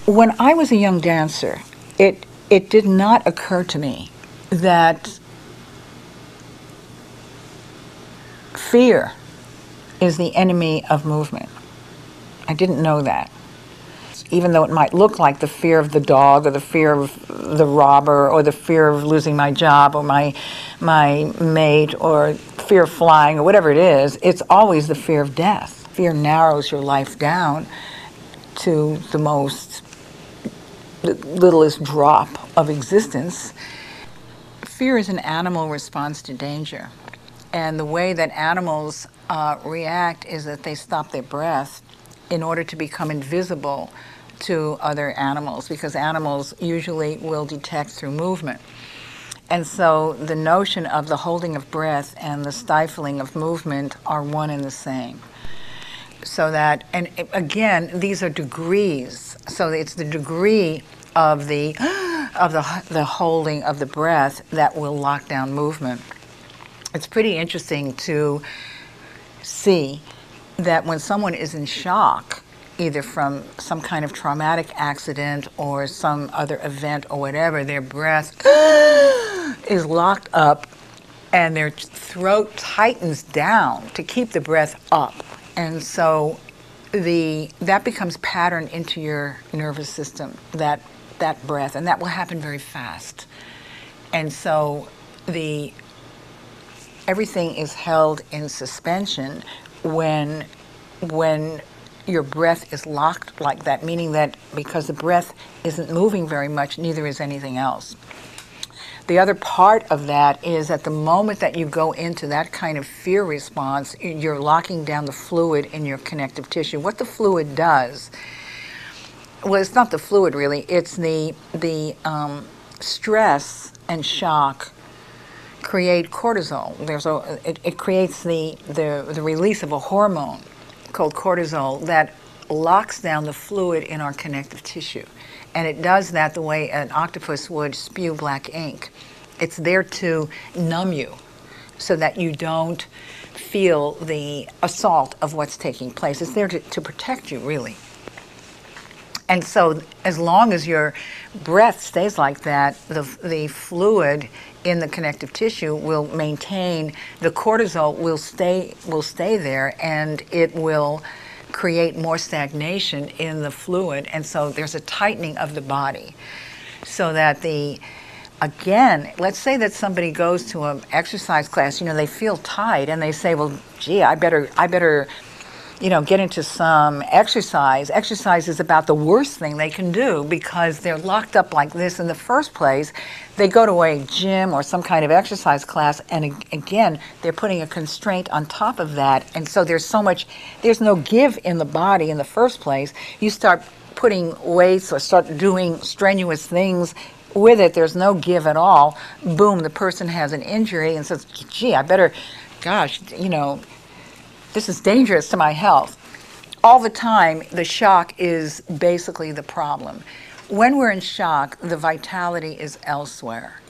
When I was a young dancer, it did not occur to me that fear is the enemy of movement. I didn't know that. Even though it might look like the fear of the dog or the fear of the robber or the fear of losing my job or my mate or fear of flying or whatever it is, it's always the fear of death. Fear narrows your life down to the littlest drop of existence. Fear is an animal response to danger. And the way that animals react is that they stop their breath in order to become invisible to other animals, because animals usually will detect through movement. And so the notion of the holding of breath and the stifling of movement are one and the same. So that, and again, these are degrees. So it's the degree of the holding of the breath that will lock down movement. It's pretty interesting to see that when someone is in shock, either from some kind of traumatic accident or some other event or whatever, their breath is locked up and their throat tightens down to keep the breath up. And so that becomes patterned into your nervous system, that breath, and that will happen very fast. And so everything is held in suspension when your breath is locked like that, meaning that because the breath isn't moving very much, neither is anything else. The other part of that is at the moment that you go into that kind of fear response, you're locking down the fluid in your connective tissue. What the fluid does, well, it's not the fluid really, it's the stress and shock create cortisol. It creates the release of a hormone called cortisol that locks down the fluid in our connective tissue. And it does that the way an octopus would spew black ink. It's there to numb you so that you don't feel the assault of what's taking place. It's there to protect you, really. And so as long as your breath stays like that, the fluid in the connective tissue will maintain, the cortisol will stay there, and it will create more stagnation in the fluid. And so there's a tightening of the body. So that again, let's say that somebody goes to an exercise class, they feel tight and they say, well, gee, I better get into some exercise. Exercise is about the worst thing they can do because they're locked up like this in the first place. They go to a gym or some kind of exercise class, and again, they're putting a constraint on top of that. And so there's no give in the body in the first place. You start putting weights or start doing strenuous things with it, there's no give at all. Boom, the person has an injury and says, gee, this is dangerous to my health. All the time, the shock is basically the problem. When we're in shock, the vitality is elsewhere.